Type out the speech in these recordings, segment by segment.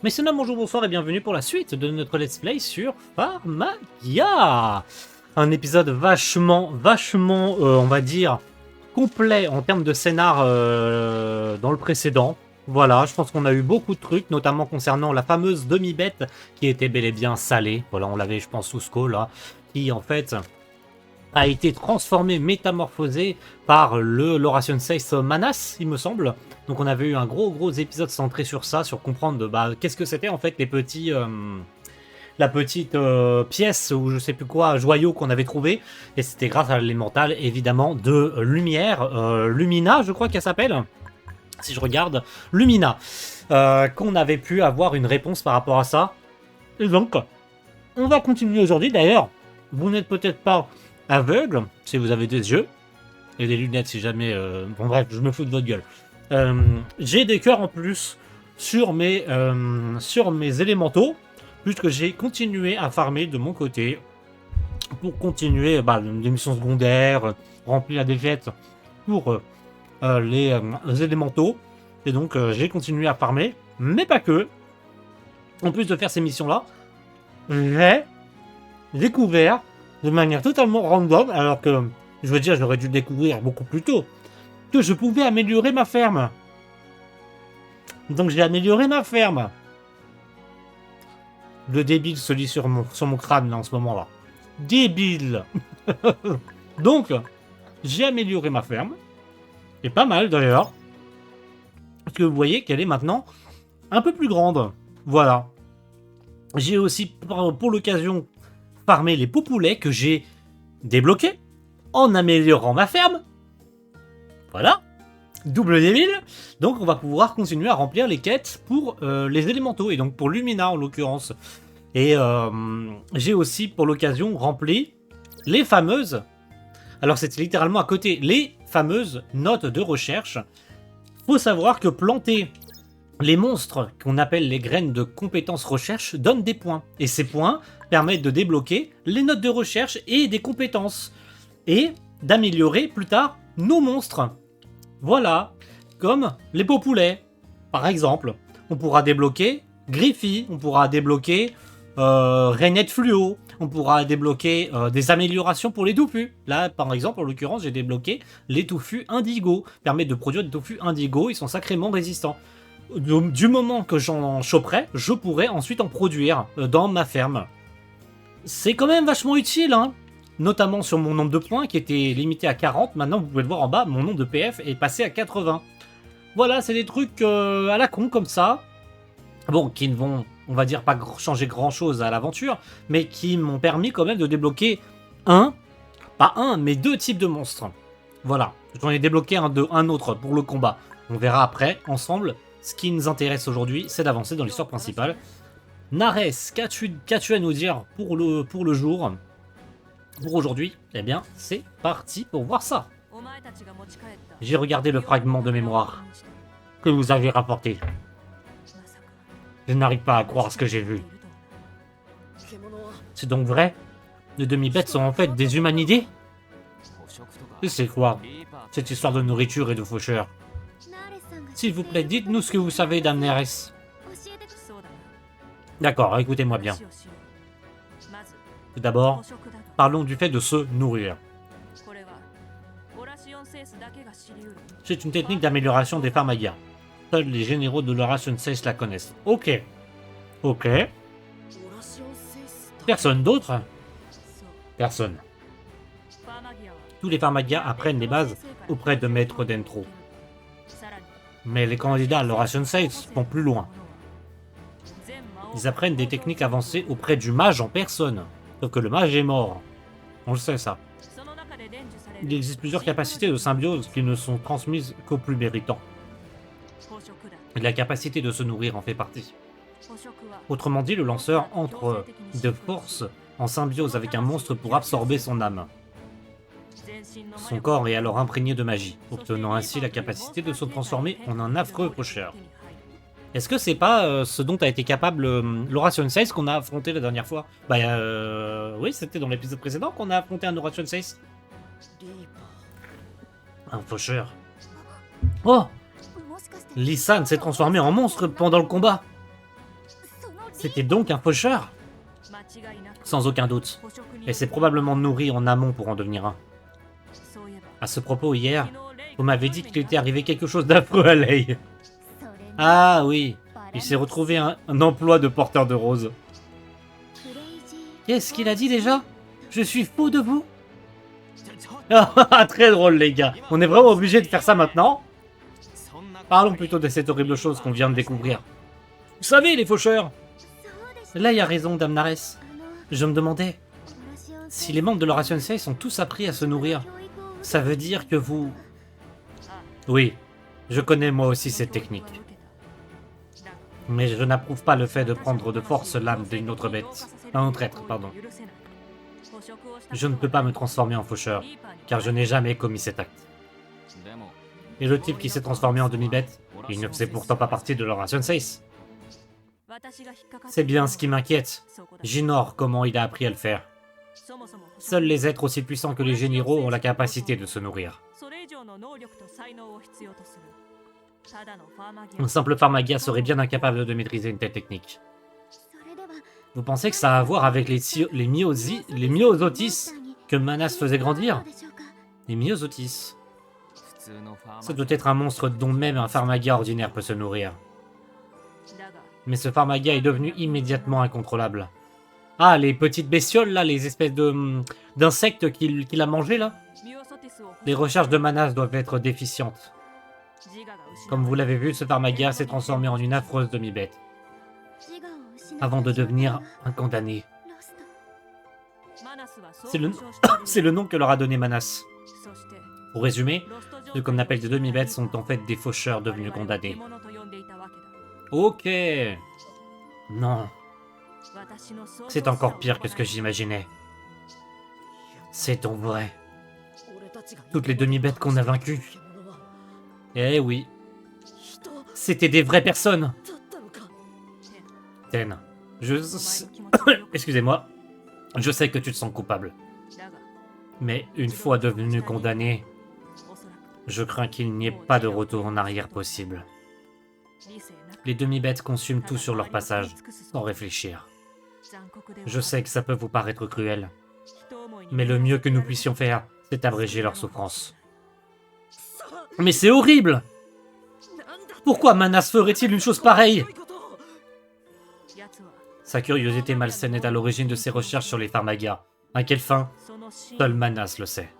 Messieurs, bonjour, bonsoir et bienvenue pour la suite de notre let's play sur Pharmagia. Un épisode vachement, on va dire, complet en termes de scénar dans le précédent. Voilà, je pense qu'on a eu beaucoup de trucs, notamment concernant la fameuse demi-bête qui était bel et bien salée. Voilà, on l'avait, je pense, sous Skull, là, qui en fait a été transformé, métamorphosé par le Loration 6 Manas, il me semble. Donc on avait eu un gros épisode centré sur ça, sur comprendre qu'est-ce que c'était en fait les petits... la petite pièce ou je sais plus quoi, joyau qu'on avait trouvé. Et c'était grâce à l'élémental, évidemment, de lumière. Lumina, je crois qu'elle s'appelle. Si je regarde, Lumina. Qu'on avait pu avoir une réponse par rapport à ça. Et donc, on va continuer aujourd'hui. D'ailleurs, vous n'êtes peut-être pas aveugle, si vous avez des yeux. Et des lunettes, si jamais... Bon bref, je me fous de votre gueule. J'ai des cœurs en plus sur mes élémentaux, puisque j'ai continué à farmer de mon côté pour continuer des missions secondaires, remplir la défaite pour les élémentaux. Et donc j'ai continué à farmer, mais pas que. En plus de faire ces missions-là, j'ai découvert de manière totalement random, alors que je veux dire j'aurais dû le découvrir beaucoup plus tôt, que je pouvais améliorer ma ferme. Donc j'ai amélioré ma ferme. Le débile se lit sur mon crâne là en ce moment là. Débile. Donc j'ai amélioré ma ferme. Et pas mal d'ailleurs. Parce que vous voyez qu'elle est maintenant un peu plus grande. Voilà. J'ai aussi pour l'occasion farmé les popoulets que j'ai débloqués en améliorant ma ferme. Voilà. Double débile. Donc on va pouvoir continuer à remplir les quêtes pour les élémentaux. Et donc pour Lumina en l'occurrence. Et j'ai aussi pour l'occasion rempli les fameuses... Alors c'était littéralement à côté. Les fameuses notes de recherche. Faut savoir que planter les monstres qu'on appelle les graines de compétences recherche donnent des points. Et ces points permettent de débloquer les notes de recherche et des compétences. Et d'améliorer plus tard nos monstres. Voilà, comme les popoulets, par exemple. On pourra débloquer Griffy, on pourra débloquer Rainette Fluo, on pourra débloquer des améliorations pour les touffus. Là, par exemple, en l'occurrence, j'ai débloqué les touffus indigo. Permettent de produire des touffus indigo, ils sont sacrément résistants. Du moment que j'en choperai, je pourrai ensuite en produire dans ma ferme. C'est quand même vachement utile, hein. Notamment sur mon nombre de points qui était limité à 40. Maintenant, vous pouvez le voir en bas, mon nombre de PF est passé à 80. Voilà, c'est des trucs à la con comme ça. Bon, qui ne vont, on va dire, pas changer grand-chose à l'aventure, mais qui m'ont permis quand même de débloquer pas un, mais 2 types de monstres. Voilà, j'en ai débloqué un autre pour le combat. On verra après, ensemble. Ce qui nous intéresse aujourd'hui, c'est d'avancer dans l'histoire principale. Nares, qu'as-tu à nous dire pour le jour ? Pour aujourd'hui, eh bien, c'est parti pour voir ça. J'ai regardé le fragment de mémoire que vous avez rapporté. Je n'arrive pas à croire ce que j'ai vu. C'est donc vrai ? Les demi-bêtes sont en fait des humanidés ? Et c'est quoi cette histoire de nourriture et de faucheurs ? S'il vous plaît, dites-nous ce que vous savez d'Amneres. D'accord, écoutez-moi bien. Tout d'abord, parlons du fait de se nourrir. C'est une technique d'amélioration des Pharmagia. Seuls les généraux de l'Oration 6 la connaissent. Ok. Ok. Personne d'autre ? Personne. Tous les Pharmagia apprennent les bases auprès de Maître Dentro. Mais les candidats à l'Oration 6 vont plus loin. Ils apprennent des techniques avancées auprès du mage en personne. Sauf que le mage est mort. On le sait ça. Il existe plusieurs capacités de symbiose qui ne sont transmises qu'aux plus méritants. La capacité de se nourrir en fait partie. Autrement dit, le lanceur entre de force en symbiose avec un monstre pour absorber son âme. Son corps est alors imprégné de magie, obtenant ainsi la capacité de se transformer en un affreux faucheur. Est-ce que c'est pas ce dont a été capable l'Oration 6 qu'on a affronté la dernière fois ? Oui, c'était dans l'épisode précédent qu'on a affronté un Oration 6. Un faucheur. Oh ! Lisanne s'est transformée en monstre pendant le combat. C'était donc un faucheur? Sans aucun doute. Et c'est probablement nourri en amont pour en devenir un. À ce propos, hier, vous m'avez dit qu'il était arrivé quelque chose d'affreux à Lei. Ah oui, il s'est retrouvé un emploi de porteur de roses. Qu'est-ce qu'il a dit déjà? Je suis fou de vous? Ah, très drôle les gars. On est vraiment obligé de faire ça maintenant? Parlons plutôt de cette horrible chose qu'on vient de découvrir. Vous savez, les faucheurs! Là, il y a raison, Dame Nares. Je me demandais, si les membres de l'Ora Sensei sont tous appris à se nourrir, ça veut dire que vous... Oui, je connais moi aussi cette technique. Mais je n'approuve pas le fait de prendre de force l'âme d'une autre bête. Un autre être, pardon. Je ne peux pas me transformer en faucheur, car je n'ai jamais commis cet acte. Et le type qui s'est transformé en demi-bête, il ne faisait pourtant pas partie de l'Ora Sensei. C'est bien ce qui m'inquiète. J'ignore comment il a appris à le faire. Seuls les êtres aussi puissants que les généraux ont la capacité de se nourrir. Un simple pharmagia serait bien incapable de maîtriser une telle technique. Vous pensez que ça a à voir avec les myosotis que Manas faisait grandir? Les myosotis. Ça doit être un monstre dont même un pharmagia ordinaire peut se nourrir. Mais ce pharmagia est devenu immédiatement incontrôlable. Ah, les petites bestioles là, les espèces d'insectes qu'il a mangé là? Les recherches de Manas doivent être déficientes. Comme vous l'avez vu, ce pharmagia s'est transformé en une affreuse demi-bête. Avant de devenir un condamné. C'est le nom que leur a donné Manas. Pour résumer, ceux qu'on appelle des demi-bêtes sont en fait des faucheurs devenus condamnés. Ok. Non. C'est encore pire que ce que j'imaginais. C'est donc vrai. Toutes les demi-bêtes qu'on a vaincues. Eh oui. C'était des vraies personnes. Ten, excusez-moi. Je sais que tu te sens coupable. Mais une fois devenu condamné, je crains qu'il n'y ait pas de retour en arrière possible. Les demi-bêtes consument tout sur leur passage, sans réfléchir. Je sais que ça peut vous paraître cruel, mais le mieux que nous puissions faire, c'est abréger leur souffrance. Mais c'est horrible! Pourquoi Manas ferait-il une chose pareille? Sa curiosité malsaine est à l'origine de ses recherches sur les pharmagas. À quelle fin? Seul Manas le sait.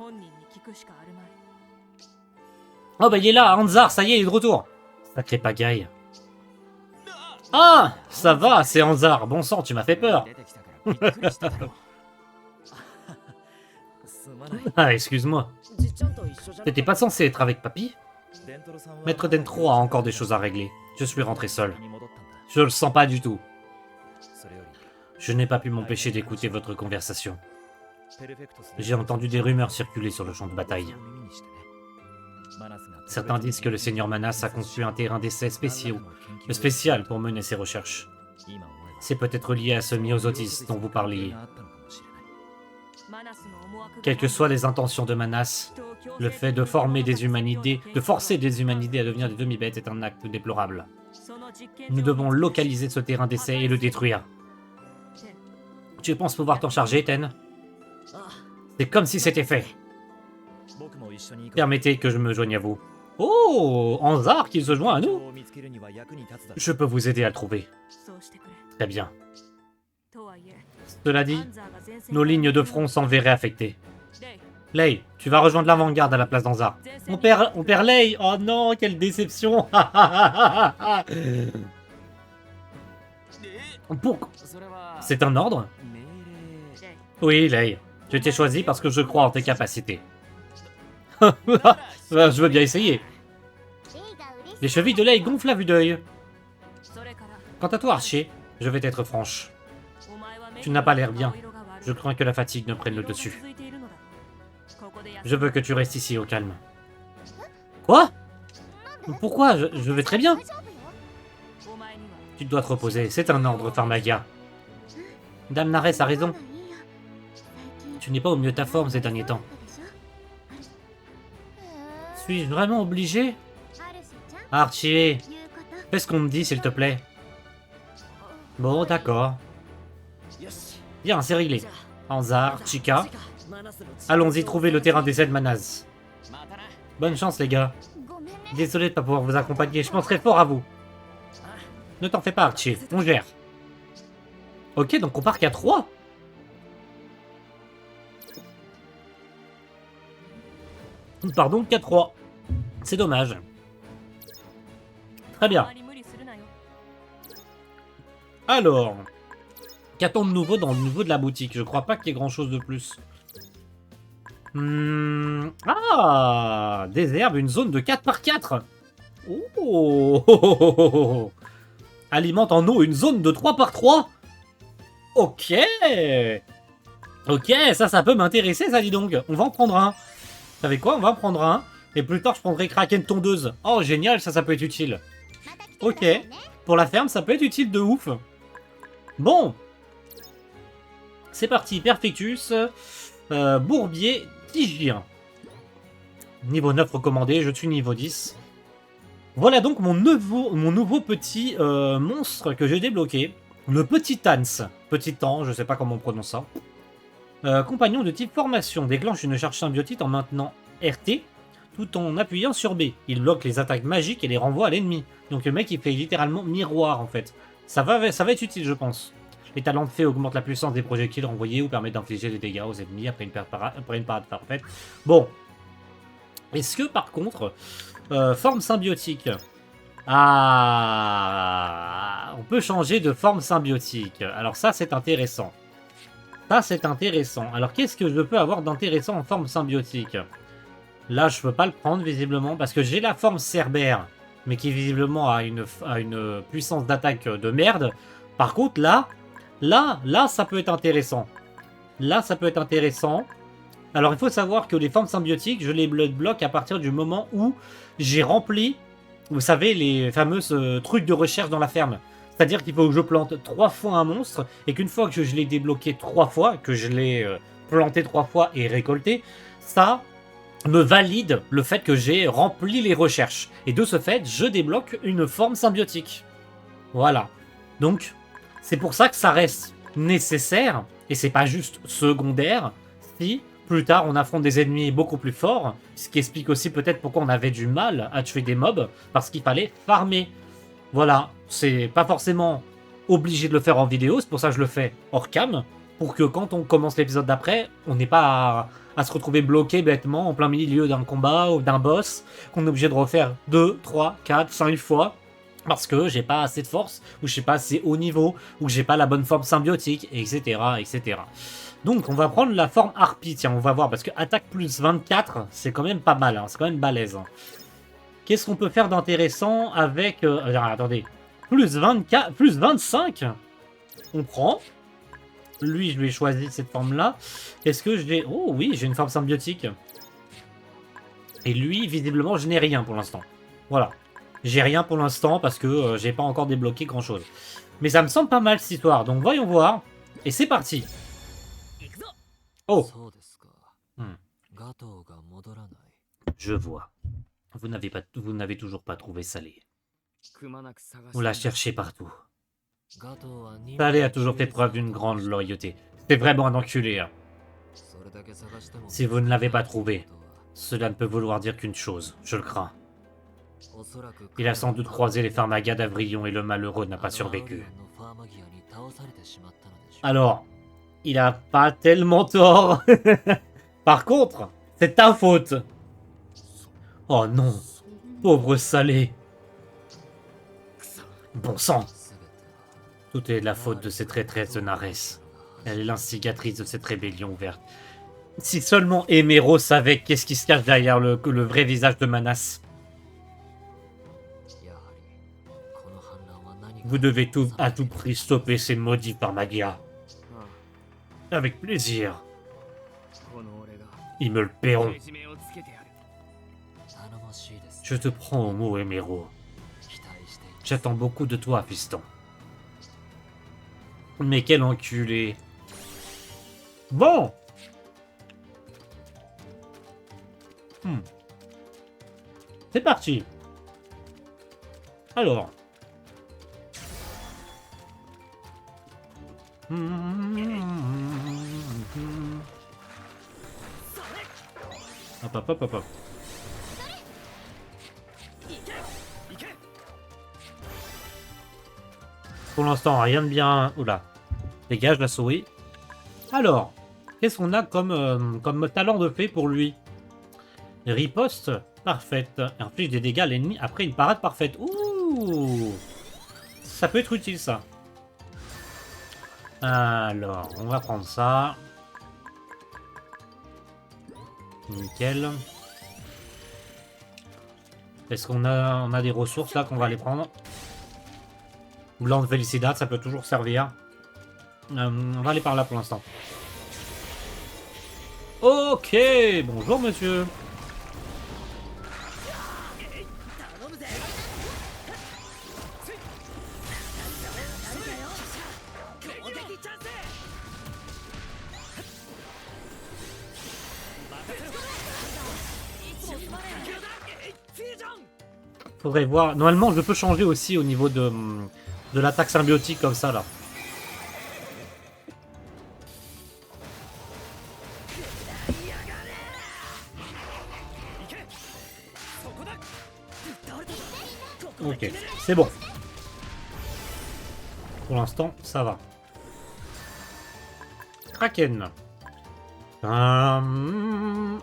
Oh bah il est là, Anzar, ça y est, il est de retour. Sacré pagaille. Ah, ça va, c'est Anzar. Bon sang, tu m'as fait peur. Ah, excuse-moi. T'étais pas censé être avec Papy? Maître Dentro a encore des choses à régler. Je suis rentré seul. Je le sens pas du tout. Je n'ai pas pu m'empêcher d'écouter votre conversation. J'ai entendu des rumeurs circuler sur le champ de bataille. Certains disent que le seigneur Manas a conçu un terrain d'essai spécial pour mener ses recherches. C'est peut-être lié à ce myosotis dont vous parliez. Quelles que soient les intentions de Manas, le fait de forcer des humanidés à devenir des demi-bêtes est un acte déplorable. Nous devons localiser ce terrain d'essai et le détruire. Tu penses pouvoir t'en charger, Ten? C'est comme si c'était fait. Permettez que je me joigne à vous. Oh, Anzar qui se joint à nous. Je peux vous aider à le trouver. Très bien. Cela dit, nos lignes de front s'en verraient affectées. Lei, tu vas rejoindre l'avant-garde à la place d'Anzar. On perd Lei. Oh non, quelle déception. Pourquoi? C'est un ordre? Oui, Lei. Je t'ai choisi parce que je crois en tes capacités. Je veux bien essayer. Les chevilles de Lei gonflent à vue d'œil. Quant à toi, Archer, je vais être franche. Tu n'as pas l'air bien. Je crains que la fatigue ne prenne le dessus. Je veux que tu restes ici au calme. Quoi? Pourquoi? Je vais très bien. Tu dois te reposer, c'est un ordre, Pharmagia. Dame Nares a raison. Tu n'es pas au mieux de ta forme ces derniers temps. Suis-je vraiment obligé? Archie, fais ce qu'on me dit, s'il te plaît. Bon, d'accord. Bien, c'est réglé. Anzar, Chica. Allons-y trouver le terrain des aides Manaz. Bonne chance, les gars. Désolé de pas pouvoir vous accompagner, je penserai fort à vous. Ne t'en fais pas, Archie, on gère. Ok, donc on part qu'à 3. Pardon, qu'à 3. C'est dommage. Très bien. Alors, qu'a-t-on de nouveau dans le niveau de la boutique? Je crois pas qu'il y ait grand-chose de plus. Ah, des herbes, une zone de 4 par 4. Oh, alimente en eau une zone de 3 par 3. Ok. Ok, ça peut m'intéresser, ça, dis donc. On va en prendre un. Vous savez quoi? On va en prendre un. Et plus tard, je prendrai Kraken tondeuse. Oh, génial, ça peut être utile. Ok. Pour la ferme, ça peut être utile de ouf. Bon. C'est parti. Perfectus. Bourbier. Tigien. Niveau 9 recommandé. Je suis niveau 10. Voilà donc mon nouveau petit monstre que j'ai débloqué. Le petit Tans. Petit Tan, je sais pas comment on prononce ça. Compagnon de type formation. Déclenche une charge symbiotique en maintenant RT tout en appuyant sur B. Il bloque les attaques magiques et les renvoie à l'ennemi. Donc le mec il fait littéralement miroir en fait. Ça va être utile je pense. Les talents de fée augmentent la puissance des projectiles renvoyés ou permettent d'infliger des dégâts aux ennemis après une parade parfaite. Bon. Est-ce que par contre, forme symbiotique. Ah, on peut changer de forme symbiotique. Alors ça c'est intéressant. Ça c'est intéressant. Alors qu'est-ce que je peux avoir d'intéressant en forme symbiotique? Là, je peux pas le prendre, visiblement, parce que j'ai la forme Cerbère, mais qui, visiblement, a une puissance d'attaque de merde. Par contre, là, ça peut être intéressant. Là, ça peut être intéressant. Alors, il faut savoir que les formes symbiotiques, je les bloque à partir du moment où j'ai rempli, vous savez, les fameuses trucs de recherche dans la ferme. C'est-à-dire qu'il faut que je plante 3 fois un monstre, et qu'une fois que je l'ai débloqué 3 fois, que je l'ai planté 3 fois et récolté, ça me valide le fait que j'ai rempli les recherches. Et de ce fait, je débloque une forme symbiotique. Voilà. Donc, c'est pour ça que ça reste nécessaire, et c'est pas juste secondaire, si plus tard on affronte des ennemis beaucoup plus forts, ce qui explique aussi peut-être pourquoi on avait du mal à tuer des mobs, parce qu'il fallait farmer. Voilà, c'est pas forcément obligé de le faire en vidéo, c'est pour ça que je le fais hors cam, pour que quand on commence l'épisode d'après, on n'ait pas à se retrouver bloqué bêtement en plein milieu d'un combat ou d'un boss, qu'on est obligé de refaire 2, 3, 4, 5 fois, parce que j'ai pas assez de force, ou je sais pas assez haut niveau, ou que j'ai pas la bonne forme symbiotique, etc., etc. Donc on va prendre la forme harpie, tiens, on va voir, parce que attaque plus 24, c'est quand même pas mal, hein, c'est quand même balèze. Hein. Qu'est-ce qu'on peut faire d'intéressant avec... attendez, plus 24, plus 25. On prend. Lui, je lui ai choisi cette forme-là. Est-ce que j'ai... Oh oui, j'ai une forme symbiotique. Et lui, visiblement, je n'ai rien pour l'instant. Voilà. J'ai rien pour l'instant parce que j'ai pas encore débloqué grand-chose. Mais ça me semble pas mal cette histoire. Donc voyons voir. Et c'est parti. Oh. Je vois. Vous n'avez toujours pas trouvé Salé. On l'a cherché partout. Salé a toujours fait preuve d'une grande loyauté. C'est vraiment un enculé. Hein. Si vous ne l'avez pas trouvé, cela ne peut vouloir dire qu'une chose, je le crains. Il a sans doute croisé les Pharmagia d'Avrillon et le malheureux n'a pas survécu. Alors, il a pas tellement tort. Par contre, c'est ta faute. Oh non, pauvre Salé. Bon sang. Tout est de la faute de cette traîtresse de Narès. Elle est l'instigatrice de cette rébellion ouverte. Si seulement Emero savait qu'est-ce qui se cache derrière le vrai visage de Manas. Vous devez à tout prix stopper ces maudits Pharmagia. Avec plaisir. Ils me le paieront. Je te prends au mot, Emero. J'attends beaucoup de toi, fiston. Mais quel enculé. Bon. C'est parti. Alors. Hop, hop, hop, hop, hop. Pour l'instant, rien de bien. Oula. Dégage la souris. Alors, qu'est-ce qu'on a comme talent de fée pour lui? Riposte parfaite. Inflige des dégâts à l'ennemi après une parade parfaite. Ouh! Ça peut être utile, ça. Alors, on va prendre ça. Nickel. Est-ce qu'on a des ressources là qu'on va aller prendre? Blanc de Felicidad, ça peut toujours servir. On va aller par là pour l'instant. Ok, bonjour monsieur. Faudrait voir. Normalement, je peux changer aussi au niveau de l'attaque symbiotique comme ça là. Ok, c'est bon. Pour l'instant, ça va. Kraken.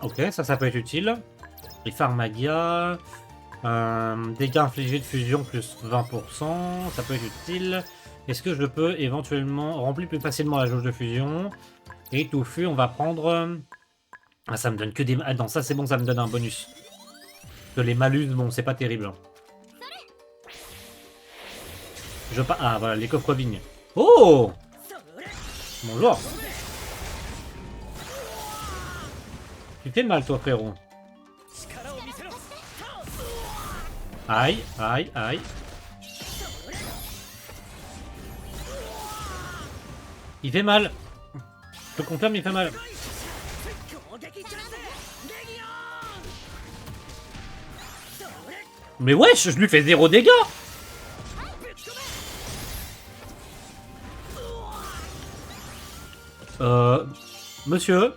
Ok, ça peut être utile. Rifarmagia. Dégâts infligés de fusion plus 20%. Ça peut être utile. Est-ce que je peux éventuellement remplir plus facilement la jauge de fusion? Et touffu, on va prendre... Ah, ça me donne que des... Ah non, ça c'est bon, ça me donne un bonus. Que les malus, bon, c'est pas terrible. Ah, voilà, les coffres vignes. Oh! Bonjour. Tu fais mal, toi, frérot. Aïe, aïe, aïe. Il fait mal. Je te confirme, il fait mal. Mais wesh, je lui fais 0 dégâts. Monsieur.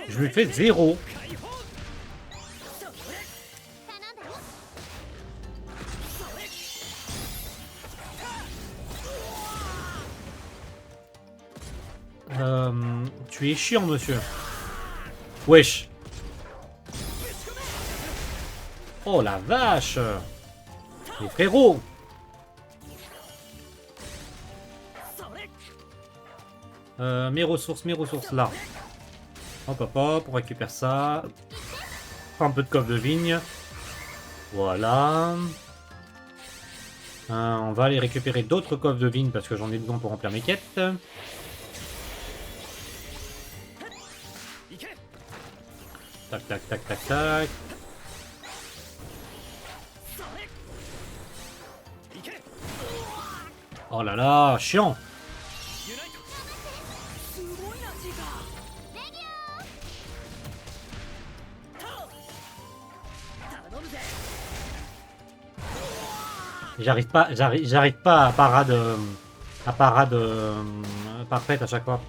Je lui fais 0. Tu es chiant, monsieur. Wesh. Oh la vache. Les frérots. Mes ressources là. Hop hop hop, on récupère ça. Prends un peu de coffre de vigne. Voilà. On va aller récupérer d'autres coffres de vigne parce que j'en ai besoin pour remplir mes quêtes. Tac tac tac tac tac. Oh là là, chiant. J'arrive pas à parade parfaite à chaque fois.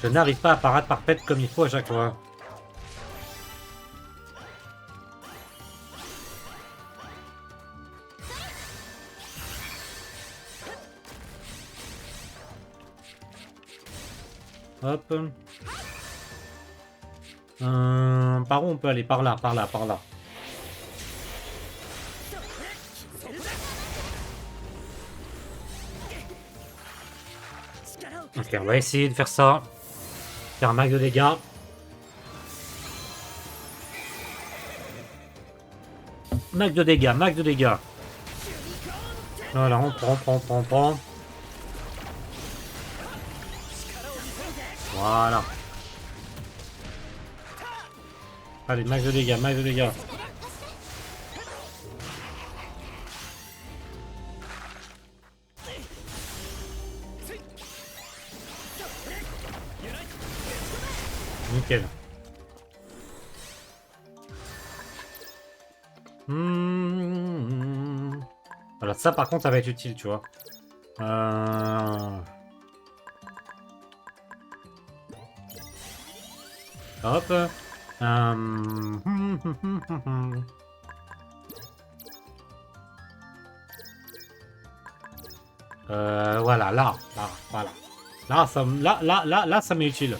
Je n'arrive pas à parade parfaite comme il faut à chaque fois. Hop. Par où on peut aller? Par là, par là, par là. Ok, on va essayer de faire ça. Faire un max de dégâts. Max de dégâts, max de dégâts. Voilà, on prend. Voilà. Allez, max de dégâts, max de dégâts. Nickel. Voilà, ça par contre, ça va être utile, tu vois. Hop. Voilà, là, voilà. Là, ça m'est utile.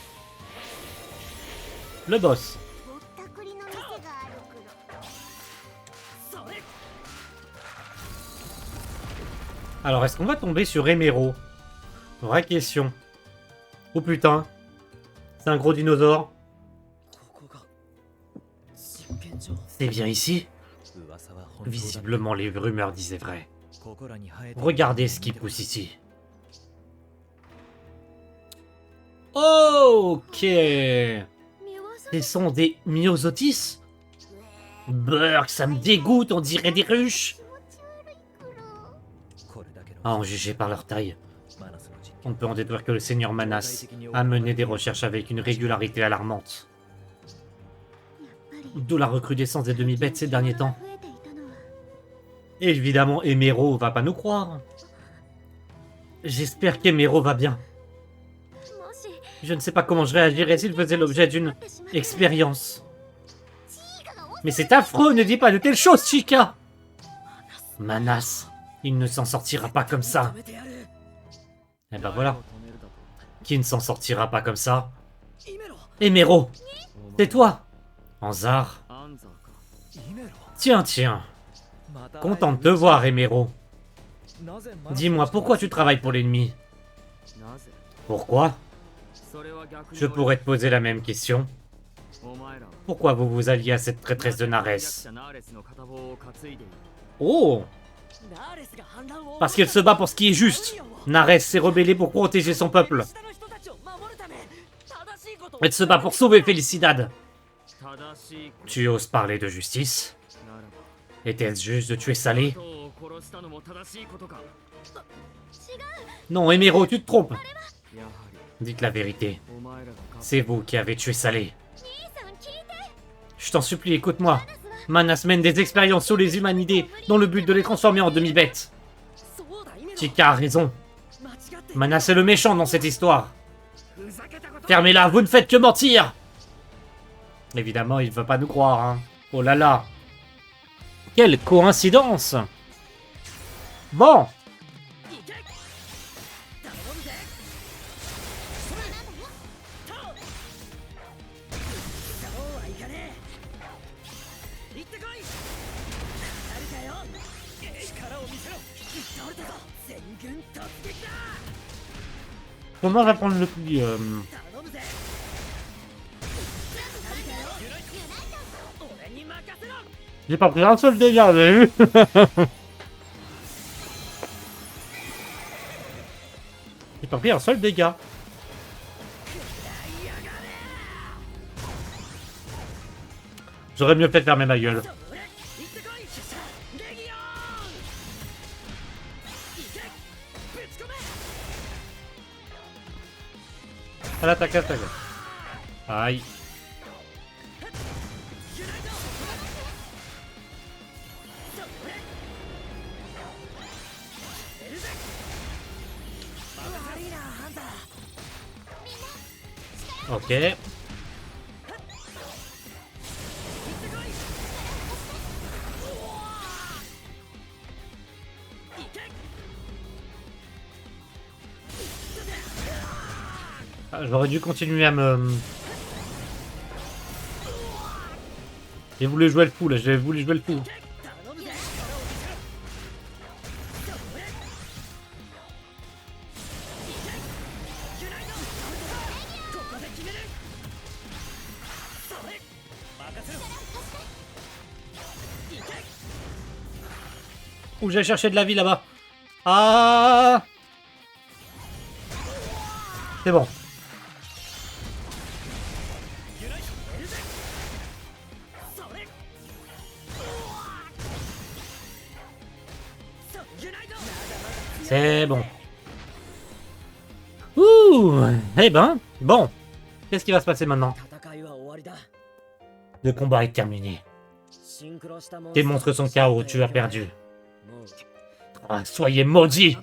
Le boss. Alors, est-ce qu'on va tomber sur Emero? Vraie question. Oh putain. C'est un gros dinosaure. C'est bien ici? Visiblement, les rumeurs disaient vrai. Regardez ce qui pousse ici. Ok. Ce sont des myosotis? Burk, ça me dégoûte, on dirait des ruches. À en juger par leur taille, on peut en déduire que le seigneur Manas a mené des recherches avec une régularité alarmante. D'où la recrudescence des demi-bêtes ces derniers temps. Évidemment, Emero va pas nous croire. J'espère qu'Emero va bien. Je ne sais pas comment je réagirais s'il faisait l'objet d'une expérience. Mais c'est affreux, ne dis pas de telles choses, Chica! Manas, il ne s'en sortira pas comme ça. Eh ben voilà. Qui ne s'en sortira pas comme ça? Emero, c'est toi! Anzar. Tiens, tiens. Content de te voir, Emero. Dis-moi, pourquoi tu travailles pour l'ennemi? Pourquoi? Je pourrais te poser la même question. Pourquoi vous vous alliez à cette traîtresse de Nares? Oh! Parce qu'elle se bat pour ce qui est juste. Nares s'est rebellée pour protéger son peuple. Elle se bat pour sauver Felicidad. Tu oses parler de justice? Était-ce juste de tuer Salé? Non, Emero, tu te trompes. Dites la vérité. C'est vous qui avez tué Salé. Je t'en supplie, écoute-moi. Manas mène des expériences sur les humanidés dans le but de les transformer en demi-bêtes. Chica a raison. Manas est le méchant dans cette histoire. Fermez-la, vous ne faites que mentir. Évidemment, il ne veut pas nous croire, hein. Oh là là. Quelle coïncidence. Bon. Comment va prendre le pli J'ai pas pris un seul dégât, vous avez vu? J'ai pas pris un seul dégât. J'aurais mieux fait de fermer ma gueule. À l'attaque, attaque. Aïe. Ok. J'aurais dû continuer à me... J'ai voulu jouer le fou là, j'ai voulu jouer le fou. Où j'ai cherché de la vie là-bas. Ah! C'est bon. C'est bon. Ouh! Eh ben, bon. Qu'est-ce qui va se passer maintenant? Le combat est terminé. Démontre son chaos, tu as perdu. Ah, soyez maudits!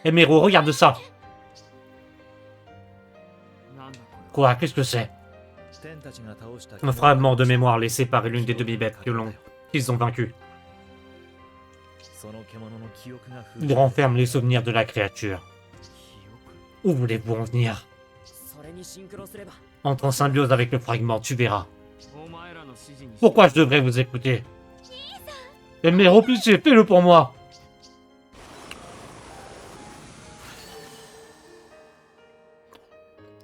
Emeraude, regarde ça! Quoi? Qu'est-ce que c'est? Un fragment de mémoire laissé par l'une des demi-bêtes qu'ils ont vaincues. Il renferme les souvenirs de la créature. Où voulez-vous en venir? Entre en symbiose avec le fragment, tu verras. Pourquoi je devrais vous écouter? Emeraude, pitié, fais-le pour moi!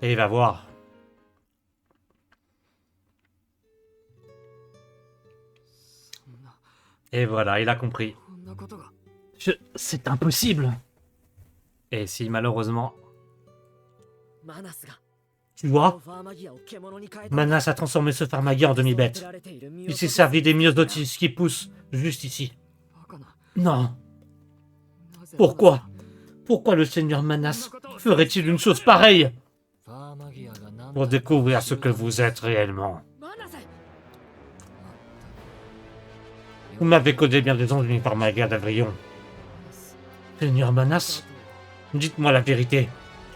Et il va voir. Et voilà, il a compris. C'est impossible. Et si malheureusement... Tu vois, Manas a transformé ce Pharmagia en demi-bête. Il s'est servi des myosotis qui poussent juste ici. Non. Pourquoi? Pourquoi le seigneur Manas ferait-il une chose pareille? Pour découvrir ce que vous êtes réellement. Vous m'avez causé bien des ennuis, Pharmagia d'Avrion. Seigneur Manas, dites-moi la vérité.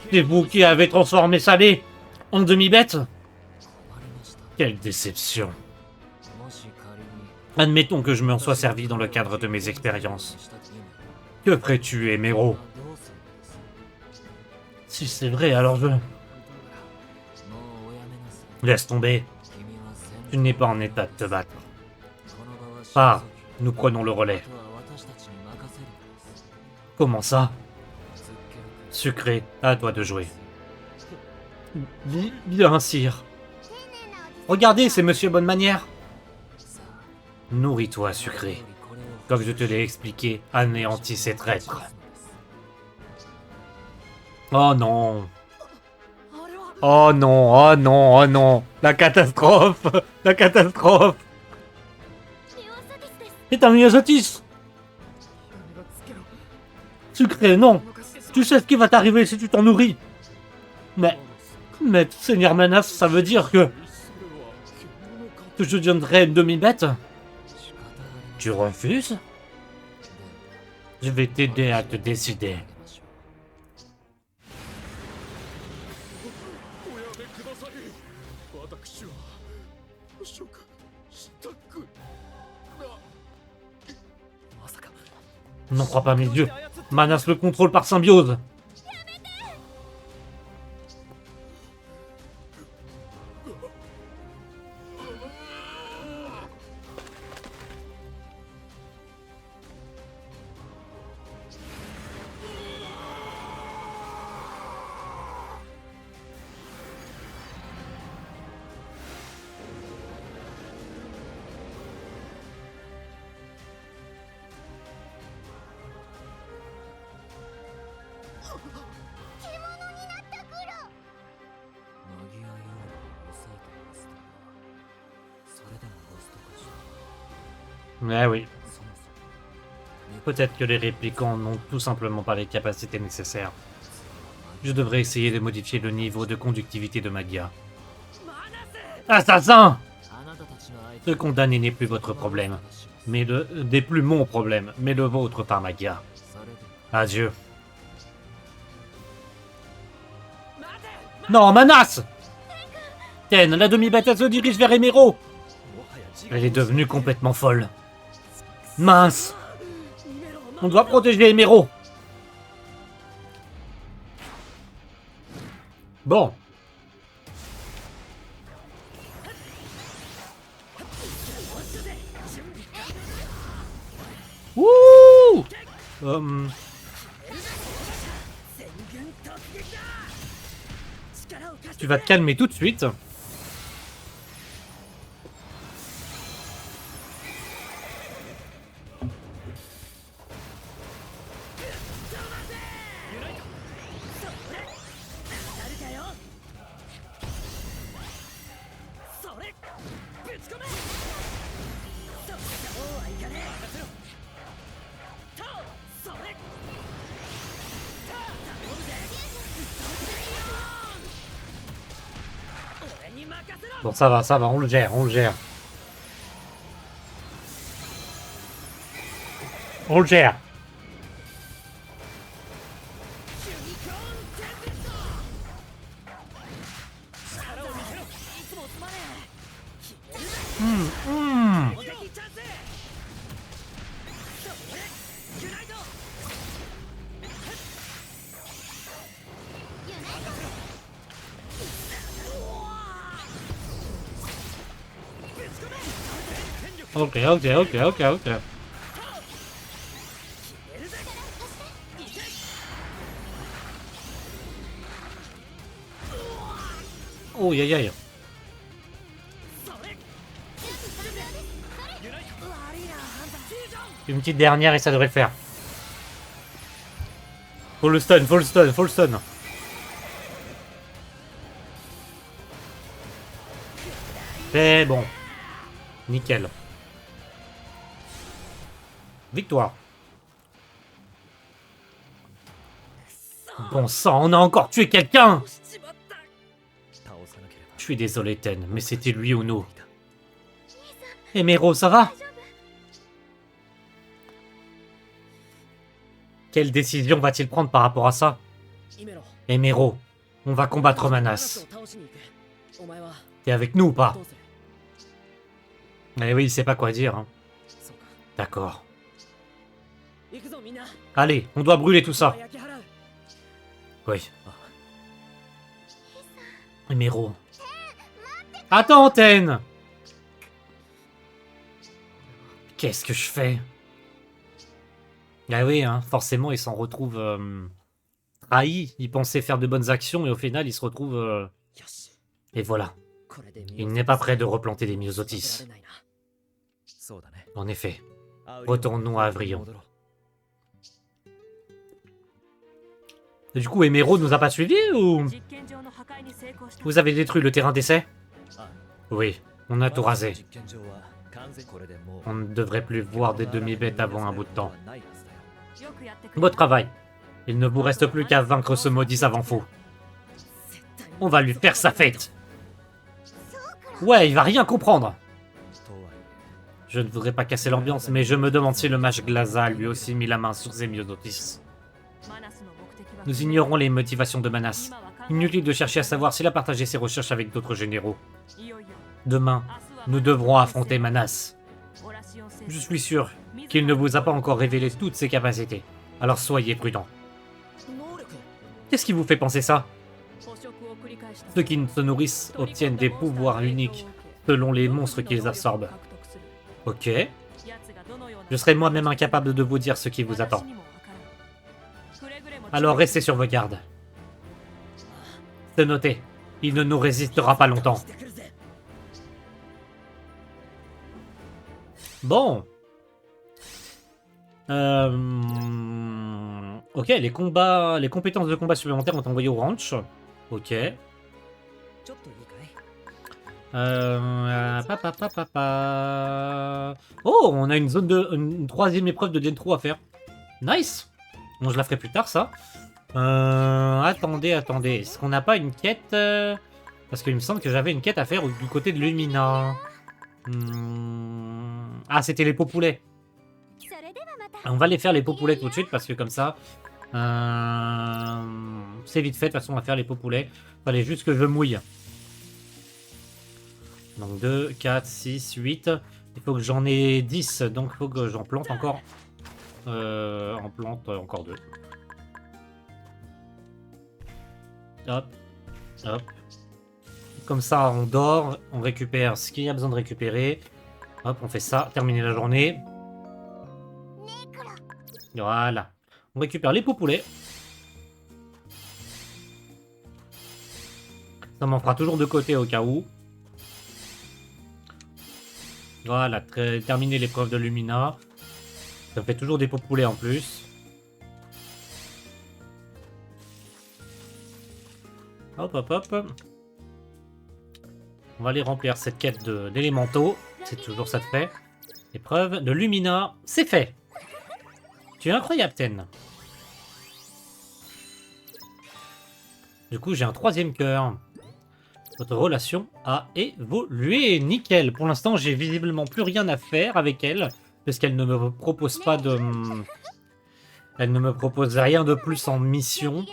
C'est vous qui avez transformé Salé en demi-bête? Quelle déception. Admettons que je m'en sois servi dans le cadre de mes expériences. Que ferais-tu, Emeraude? Si c'est vrai, alors je... Laisse tomber. Tu n'es pas en état de te battre. Ah, nous prenons le relais. Comment ça? Sucré, à toi de jouer. Bien, sire. Regardez, c'est Monsieur Bonne Manière. Nourris-toi, Sucré. Comme je te l'ai expliqué, anéantis ces traîtres. Oh non. Oh non, oh non, oh non. La catastrophe. La catastrophe. C'est un myosotis. Sucré, non. Tu sais ce qui va t'arriver si tu t'en nourris. Mais, Seigneur Manas, ça veut dire que je deviendrai une demi-bête? Tu refuses? Je vais t'aider à te décider. N'en crois pas mes yeux. Manas le contrôle par symbiose. Eh oui. Peut-être que les réplicants n'ont tout simplement pas les capacités nécessaires. Je devrais essayer de modifier le niveau de conductivité de Magia. Assassin! Se condamner n'est plus votre problème. N'est plus mon problème, mais le vôtre par Magia. Adieu. Non, Manas! Ten, la demi-bête se dirige vers Emeraude. Elle est devenue complètement folle. Mince! On doit protéger Emeraude. Bon. Wouh! Tu vas te calmer tout de suite. Bon, ça va, on le gère, on le gère. On le gère. Ok, ok, ok, ok, ok. Oh, aïe, aïe. Une petite dernière et ça devrait le faire. Faut le stun, faut le stun, faut le stun. C'est bon. Nickel. Victoire. Bon sang, on a encore tué quelqu'un. Je suis désolé, Ten, mais c'était lui ou nous. Emero, ça va? Quelle décision va-t-il prendre par rapport à ça? Emero, on va combattre Manas. T'es avec nous ou pas? Eh oui, il sait pas quoi dire. Hein. D'accord. Allez, on doit brûler tout ça. Oui. Emero. Attends, Ten! Qu'est-ce que je fais? Ah oui, hein, forcément, il s'en retrouve trahi. Il pensait faire de bonnes actions et au final, il se retrouve... Et voilà. Il n'est pas prêt de replanter des Myosotis. En effet. Retournons à Avrion. Et du coup, Emero nous a pas suivis ou... Vous avez détruit le terrain d'essai? Oui, on a tout rasé. On ne devrait plus voir des demi-bêtes avant un bout de temps. Beau travail. Il ne vous reste plus qu'à vaincre ce maudit savant fou. On va lui faire sa fête. Ouais, il va rien comprendre. Je ne voudrais pas casser l'ambiance, mais je me demande si le mage Glaza a lui aussi mis la main sur ses Myosotis. Nous ignorons les motivations de Manas. Inutile de chercher à savoir s'il a partagé ses recherches avec d'autres généraux. Demain, nous devrons affronter Manas. Je suis sûr qu'il ne vous a pas encore révélé toutes ses capacités. Alors soyez prudents. Qu'est-ce qui vous fait penser ça? Ceux qui se nourrissent obtiennent des pouvoirs uniques selon les monstres qu'ils absorbent. Ok. Je serai moi-même incapable de vous dire ce qui vous attend. Alors restez sur vos gardes. C'est noté. Il ne nous résistera pas longtemps. Bon. Ok, les compétences de combat supplémentaires ont envoyé au ranch. Ok. Oh, on a une troisième épreuve de Dentro à faire. Nice. Bon, je la ferai plus tard, ça. Attendez. Est-ce qu'on n'a pas une quête Parce qu'il me semble que j'avais une quête à faire du côté de Lumina. Ah, c'était les pots poulets. On va les faire, les pots poulets, tout de suite, parce que comme ça... c'est vite fait, de toute façon, on va faire les pots poulets. Fallait juste que je mouille. Donc 2, 4, 6, 8. Il faut que j'en ai 10, donc il faut que j'en plante encore. En plante encore 2. Hop, hop. Comme ça, on dort, on récupère ce qu'il y a besoin de récupérer. Hop, on fait ça, terminer la journée. Voilà. On récupère les pots poulets. Ça m'en fera toujours de côté au cas où. Voilà, terminer l'épreuve de Lumina. Ça fait toujours des pots poulets en plus. Hop, hop, hop. On va aller remplir cette quête d'élémentaux. C'est toujours ça de fait. Épreuve de Lumina. C'est fait. Tu es incroyable, Ten. Du coup, j'ai un troisième cœur. Votre relation a évolué. Nickel. Pour l'instant, j'ai visiblement plus rien à faire avec elle. Parce qu'elle ne me propose pas de... Elle ne me propose rien de plus en mission.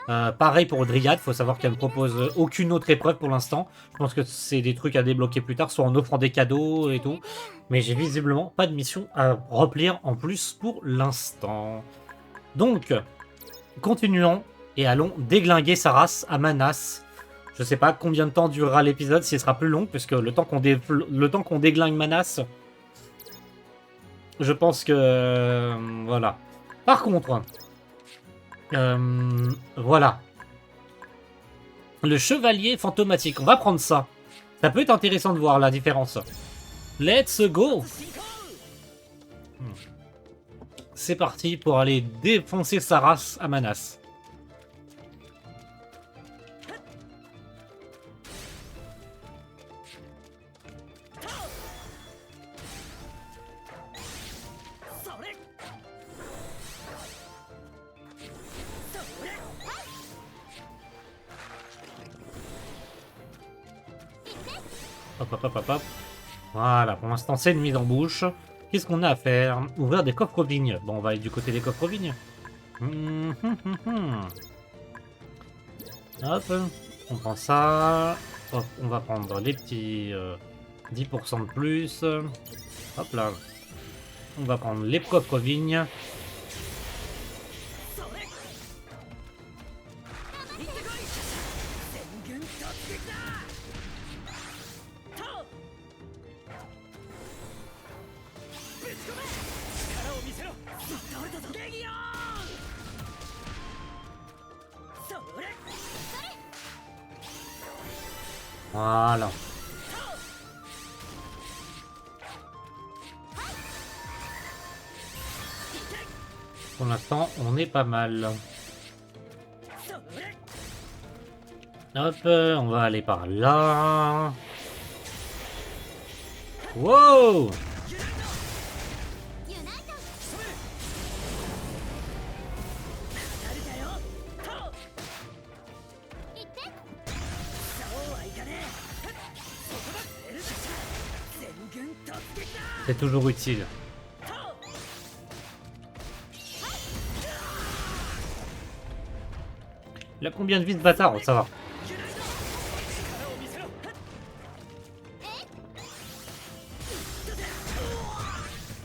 Pareil pour Dryad, faut savoir qu'elle me propose aucune autre épreuve pour l'instant. Je pense que c'est des trucs à débloquer plus tard, soit en offrant des cadeaux et tout. Mais j'ai visiblement pas de mission à remplir en plus pour l'instant. Donc, continuons et allons déglinguer sa race à Manas. Je sais pas combien de temps durera l'épisode, s'il sera plus long, puisque le temps qu'on déglingue Manas, je pense que... voilà. Par contre... voilà. Le chevalier fantomatique. On va prendre ça. Ça peut être intéressant de voir la différence. Let's go. C'est parti pour aller défoncer sa race à Manas. Hop, hop, hop, hop, hop. Voilà, pour l'instant, c'est une mise en bouche. Qu'est-ce qu'on a à faire? Ouvrir des coffres vignes. Bon, on va aller du côté des coffres vignes. Hop, on prend ça. Hop, on va prendre les petits 10% de plus. Hop là. On va prendre les coffres vignes. Voilà. Pour l'instant, on est pas mal. Hop, on va aller par là. Wow! C'est toujours utile. Il a combien de vie de bâtard? Oh, ça va.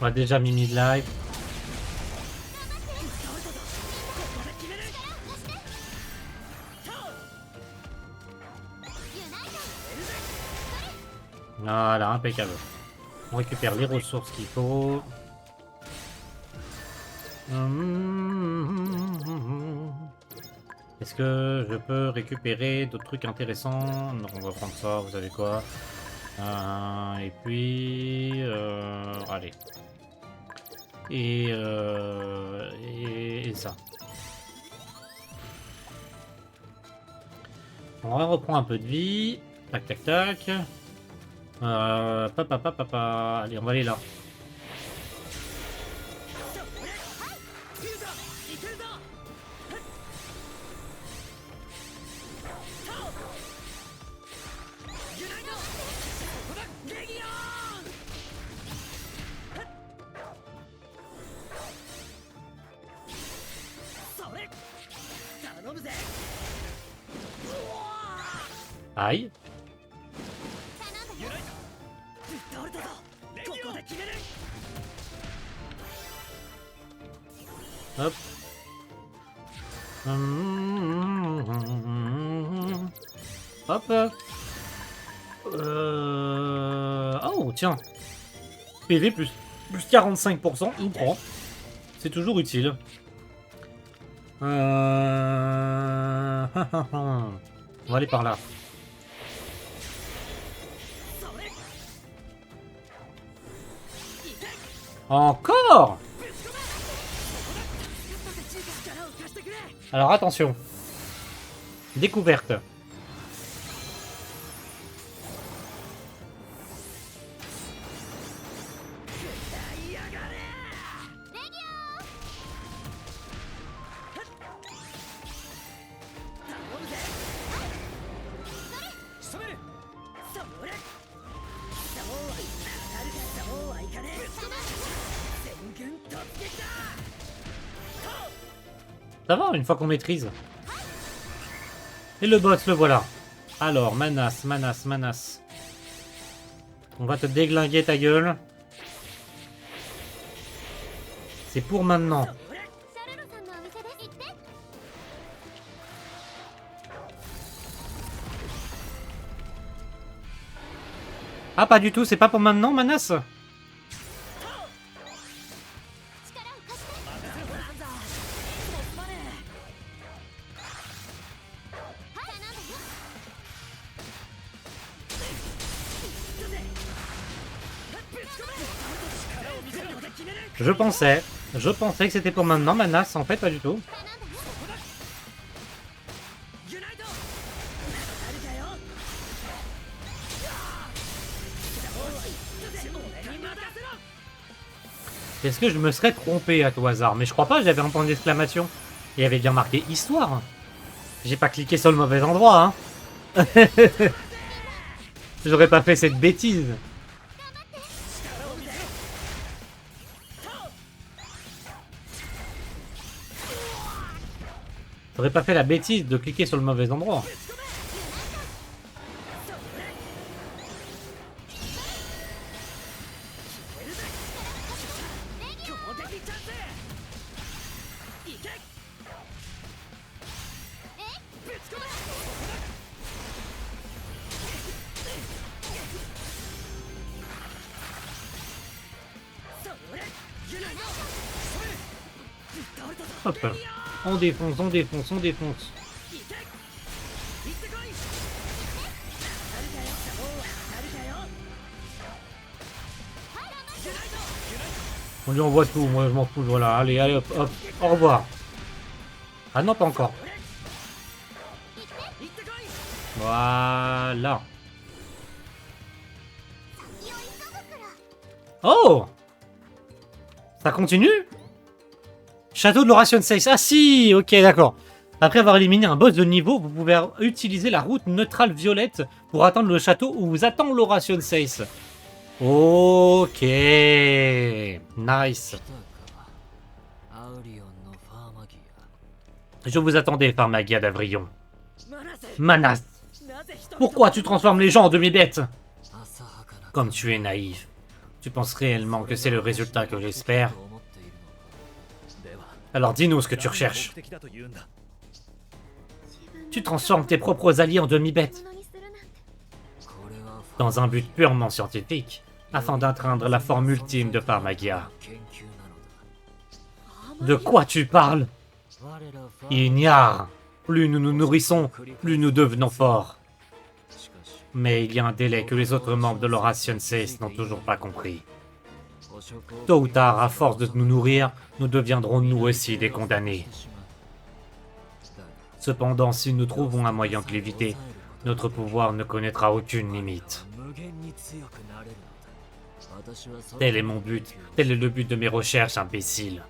On a déjà mis mid-life. Voilà, impeccable. On récupère les ressources qu'il faut. Est-ce que je peux récupérer d'autres trucs intéressants? Non, on va prendre ça, vous savez quoi. Et puis... allez. Et ça. On reprend un peu de vie. Tac, tac, tac. Papa. Allez, on va aller là. Aïe. Hop. Hop. Oh, tiens. PV plus 45%, il prend. C'est toujours utile. On va aller par là. Encore? Alors attention. Découverte. Ça va, une fois qu'on maîtrise. Et le boss, le voilà. Alors, Manas, Manas, Manas. On va te déglinguer ta gueule. C'est pour maintenant. Ah, pas du tout, c'est pas pour maintenant, Manas? Je pensais que c'était pour maintenant, Manas, en fait, pas du tout. Est-ce que je me serais trompé à tout hasard? Mais je crois pas, j'avais un point d'exclamation. Il y avait bien marqué histoire. J'ai pas cliqué sur le mauvais endroit, hein. J'aurais pas fait cette bêtise. J'aurais pas fait la bêtise de cliquer sur le mauvais endroit. Hop. On défonce, on défonce, on défonce. On lui envoie tout, moi je m'en fous, voilà. Allez, allez, hop, hop, au revoir. Ah non, pas encore. Voilà. Oh! Ça continue? Château de l'Oration 6. Ah si, ok, d'accord. Après avoir éliminé un boss de niveau, vous pouvez utiliser la route neutrale violette pour atteindre le château où vous attend l'Oration 6. Ok. Nice. Je vous attendais, Pharmagia d'Avrion. Manas. Pourquoi tu transformes les gens en demi-bêtes? Comme tu es naïf. Tu penses réellement que c'est le résultat que j'espère? Alors dis-nous ce que tu recherches. Tu transformes tes propres alliés en demi-bêtes. Dans un but purement scientifique, afin d'atteindre la forme ultime de Pharmagia. De quoi tu parles? Ignare. Plus nous nous nourrissons, plus nous devenons forts. Mais il y a un délai que les autres membres de l'Oration 6 n'ont toujours pas compris. Tôt ou tard, à force de nous nourrir, nous deviendrons nous aussi des condamnés. Cependant, si nous trouvons un moyen de l'éviter, notre pouvoir ne connaîtra aucune limite. Tel est mon but, tel est le but de mes recherches, imbécile.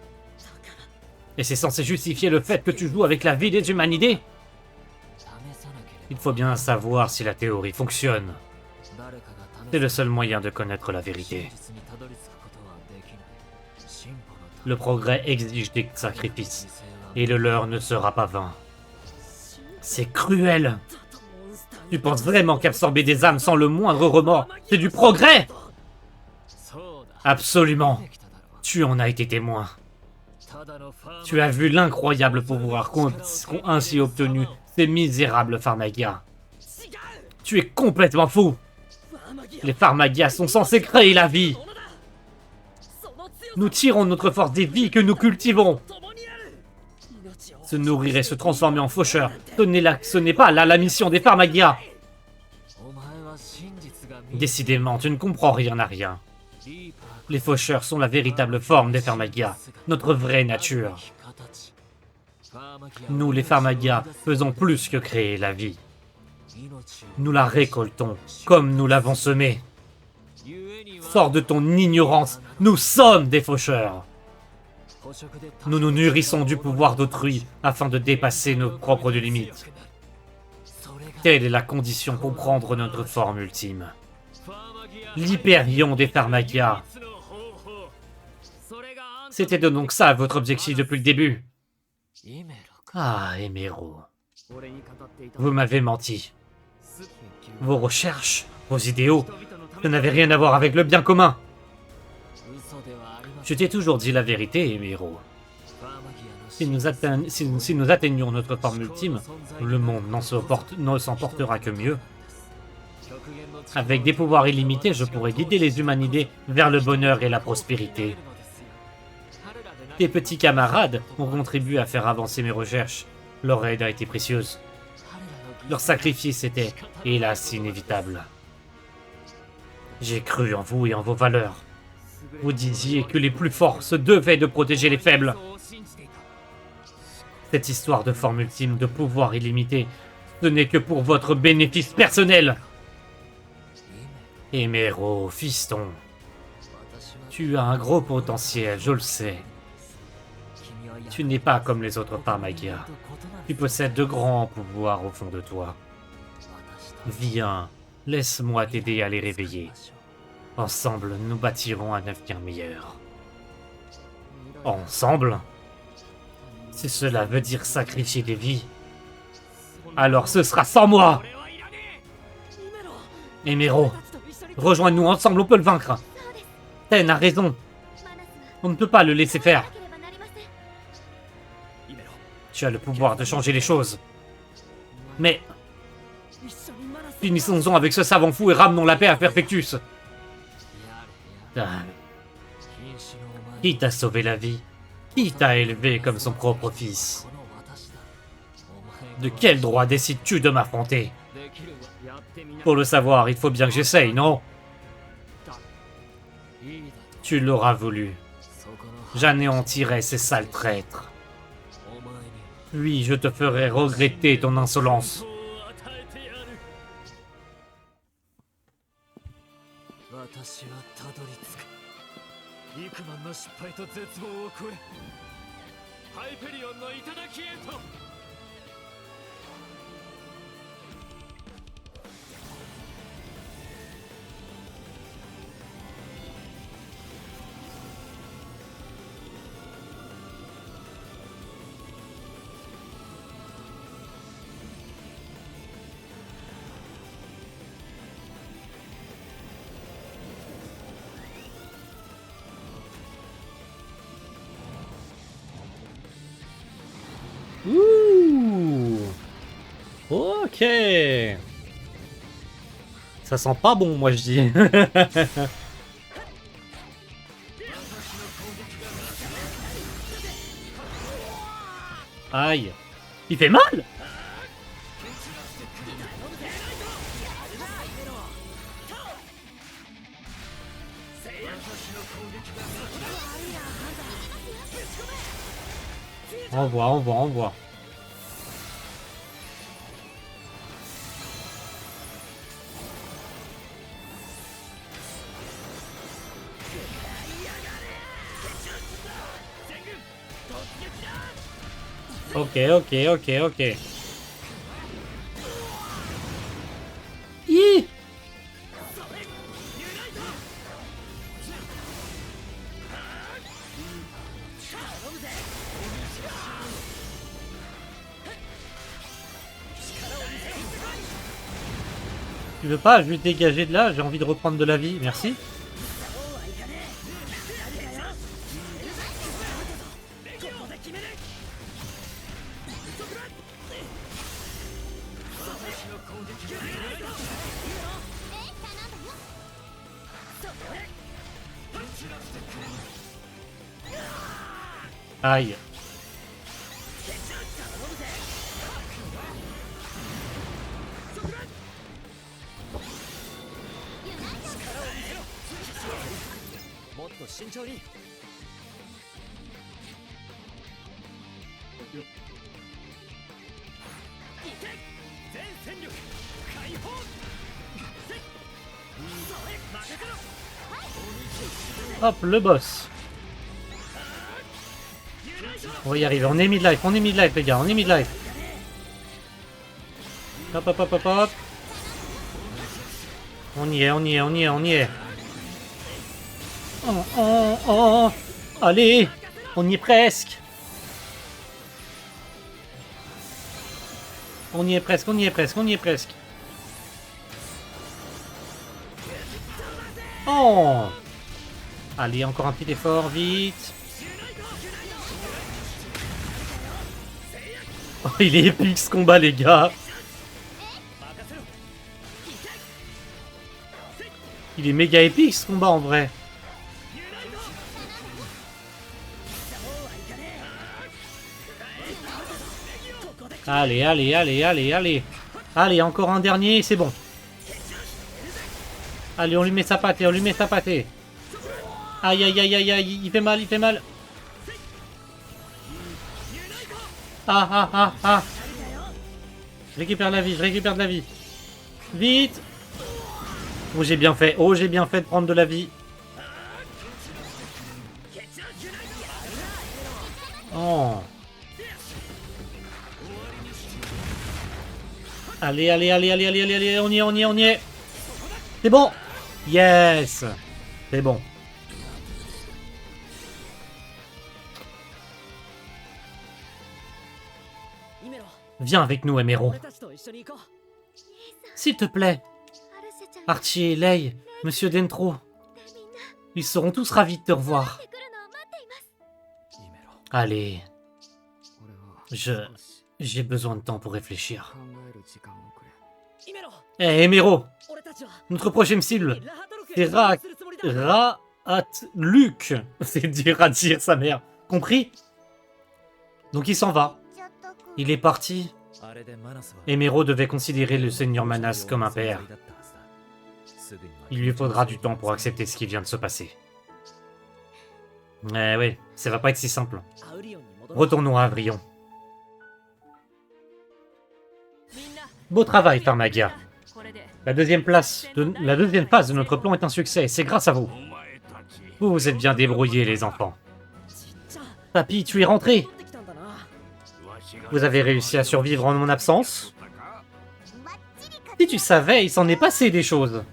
Et c'est censé justifier le fait que tu joues avec la vie des humanités? Il faut bien savoir si la théorie fonctionne. C'est le seul moyen de connaître la vérité. Le progrès exige des sacrifices, et le leur ne sera pas vain. C'est cruel! Tu penses vraiment qu'absorber des âmes sans le moindre remords, c'est du progrès? Absolument! Tu en as été témoin. Tu as vu l'incroyable pouvoir qu'ont ainsi obtenu ces misérables Pharmagia. Tu es complètement fou! Les Pharmagia sont censés créer la vie! Nous tirons notre force des vies que nous cultivons! Se nourrir et se transformer en faucheur, ce n'est pas là la mission des Pharmagia! Décidément, tu ne comprends rien à rien. Les faucheurs sont la véritable forme des Pharmagia, notre vraie nature. Nous, les Pharmagia, faisons plus que créer la vie. Nous la récoltons, comme nous l'avons semée. Sors de ton ignorance, nous sommes des faucheurs. Nous nous nourrissons du pouvoir d'autrui afin de dépasser nos propres limites. Telle est la condition pour prendre notre forme ultime. L'Hyperion des Pharmagia. C'était donc ça votre objectif depuis le début. Ah, Emero. Vous m'avez menti. Vos recherches, vos idéaux, ne n'avaient rien à voir avec le bien commun. Je t'ai toujours dit la vérité, Emero. Si nous atteignions notre forme ultime, le monde ne s'en portera que mieux. Avec des pouvoirs illimités, je pourrais guider les humanidés vers le bonheur et la prospérité. Tes petits camarades ont contribué à faire avancer mes recherches. Leur aide a été précieuse. Leur sacrifice était, hélas, inévitable. J'ai cru en vous et en vos valeurs. Vous disiez que les plus forts se devaient de protéger les faibles. Cette histoire de forme ultime de pouvoir illimité, ce n'est que pour votre bénéfice personnel. Emero, fiston, tu as un gros potentiel, je le sais. Tu n'es pas comme les autres Pharmagia. Tu possèdes de grands pouvoirs au fond de toi. Viens, laisse-moi t'aider à les réveiller. Ensemble, nous bâtirons un avenir meilleur. Ensemble? Si cela veut dire sacrifier des vies, alors ce sera sans moi! Emero, rejoins-nous ensemble, on peut le vaincre. Ten a raison. On ne peut pas le laisser faire. Tu as le pouvoir de changer les choses. Mais finissons-en avec ce savant fou et ramenons la paix à Perfectus. Qui t'a sauvé la vie? Qui t'a élevé comme son propre fils? De quel droit décides-tu de m'affronter? Pour le savoir, il faut bien que j'essaye, non? Tu l'auras voulu. J'anéantirai ces sales traîtres. Puis je te ferai regretter ton insolence. Ouh. Ok. Ça sent pas bon, moi je dis. Aïe. Il fait mal? On voit. Ok. Hi. Tu veux pas juste dégager de là? J'ai envie de reprendre de la vie, merci. Aïe. Hop, le boss. On va y arriver, on est mid-life, les gars, on est mid-life. Hop. On y est. Oh. Allez, on y est presque. On y est presque, on y est presque, on y est presque. Oh! Allez, encore un petit effort, vite. Oh, il est épique ce combat, les gars. Il est méga épique ce combat en vrai. Allez, allez, allez, allez, allez. Allez, encore un dernier, c'est bon. Allez, on lui met sa pâtée, on lui met sa pâtée. Aïe, aïe, aïe, aïe, aïe, il fait mal, il fait mal. Ah, ah, ah, ah. Je récupère la vie, je récupère de la vie. Vite. Oh, j'ai bien fait de prendre de la vie. Oh. Allez, allez, allez, allez, allez, allez, allez, on y est, on y est, on y est. C'est bon. Yes. C'est bon. Viens avec nous, Emero. S'il te plaît. Archie, Lei, Monsieur Dentro. Ils seront tous ravis de te revoir. Allez. J'ai besoin de temps pour réfléchir. Eh, hey, Emero. Notre prochaine cible, c'est Luc. C'est dur à dire, sa mère. Compris? Donc il s'en va. Il est parti. Emero devait considérer le seigneur Manas comme un père. Il lui faudra du temps pour accepter ce qui vient de se passer. Eh oui, ça va pas être si simple. Retournons à Avrion. Beau travail, Pharmagia. La deuxième phase de notre plan est un succès, c'est grâce à vous. Vous vous êtes bien débrouillés, les enfants. Papy, tu es rentré. Vous avez réussi à survivre en mon absence? Si tu savais, il s'en est passé des choses.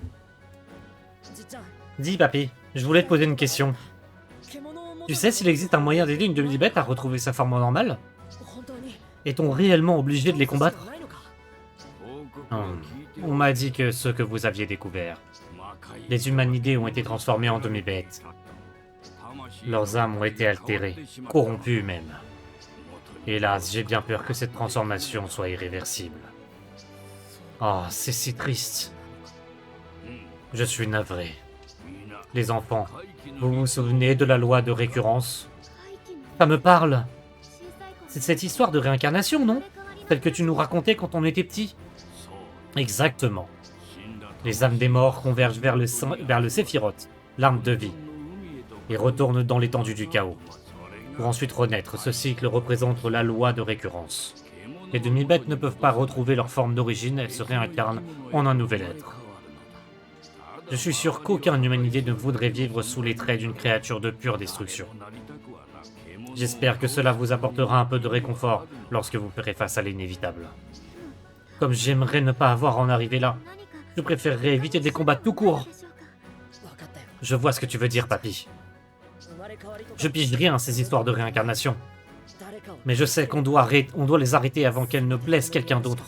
Dis, papy, je voulais te poser une question. Tu sais s'il existe un moyen d'aider une demi-bête à retrouver sa forme normale? Est-on réellement obligé de les combattre? On m'a dit que ce que vous aviez découvert. Les humanidés ont été transformés en demi-bêtes. Leurs âmes ont été altérées, corrompues même. Hélas, j'ai bien peur que cette transformation soit irréversible. Oh, c'est si triste. Je suis navré. Les enfants, vous vous souvenez de la loi de récurrence? Ça me parle. C'est cette histoire de réincarnation, non? Celle que tu nous racontais quand on était petit? Exactement. Les âmes des morts convergent vers le Séphiroth, l'arme de vie, et retournent dans l'étendue du chaos. Pour ensuite renaître, ce cycle représente la loi de récurrence. Les demi-bêtes ne peuvent pas retrouver leur forme d'origine, elles se réincarnent en un nouvel être. Je suis sûr qu'aucun humanité ne voudrait vivre sous les traits d'une créature de pure destruction. J'espère que cela vous apportera un peu de réconfort lorsque vous ferez face à l'inévitable. Comme j'aimerais ne pas avoir à en arriver là, je préférerais éviter des combats tout court. Je vois ce que tu veux dire, papy. Je pige rien à ces histoires de réincarnation. Mais je sais qu'on doit les arrêter avant qu'elles ne blessent quelqu'un d'autre.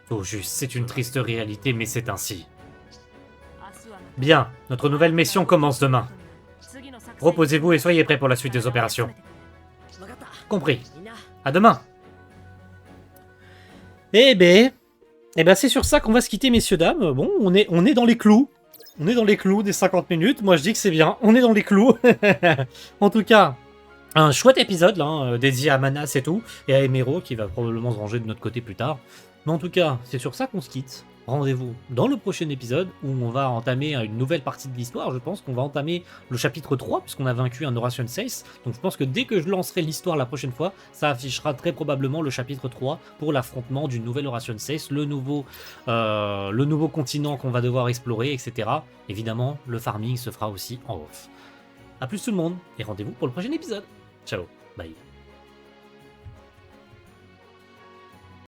Tout juste, c'est une triste réalité, mais c'est ainsi. Bien, notre nouvelle mission commence demain. Reposez-vous et soyez prêts pour la suite des opérations. Compris. À demain. Eh ben c'est sur ça qu'on va se quitter, messieurs, dames. Bon, on est dans les clous. On est dans les clous des 50 minutes. Moi, je dis que c'est bien. On est dans les clous. En tout cas, un chouette épisode, là, dédié à Manas et tout. Et à Emero, qui va probablement se ranger de notre côté plus tard. Mais en tout cas, c'est sur ça qu'on se quitte. Rendez-vous dans le prochain épisode où on va entamer une nouvelle partie de l'histoire. Je pense qu'on va entamer le chapitre 3 puisqu'on a vaincu un Horation 6. Donc je pense que dès que je lancerai l'histoire la prochaine fois, ça affichera très probablement le chapitre 3 pour l'affrontement du nouvel Horation 6, le nouveau continent qu'on va devoir explorer, etc. Évidemment, le farming se fera aussi en off. A plus tout le monde et rendez-vous pour le prochain épisode. Ciao, bye.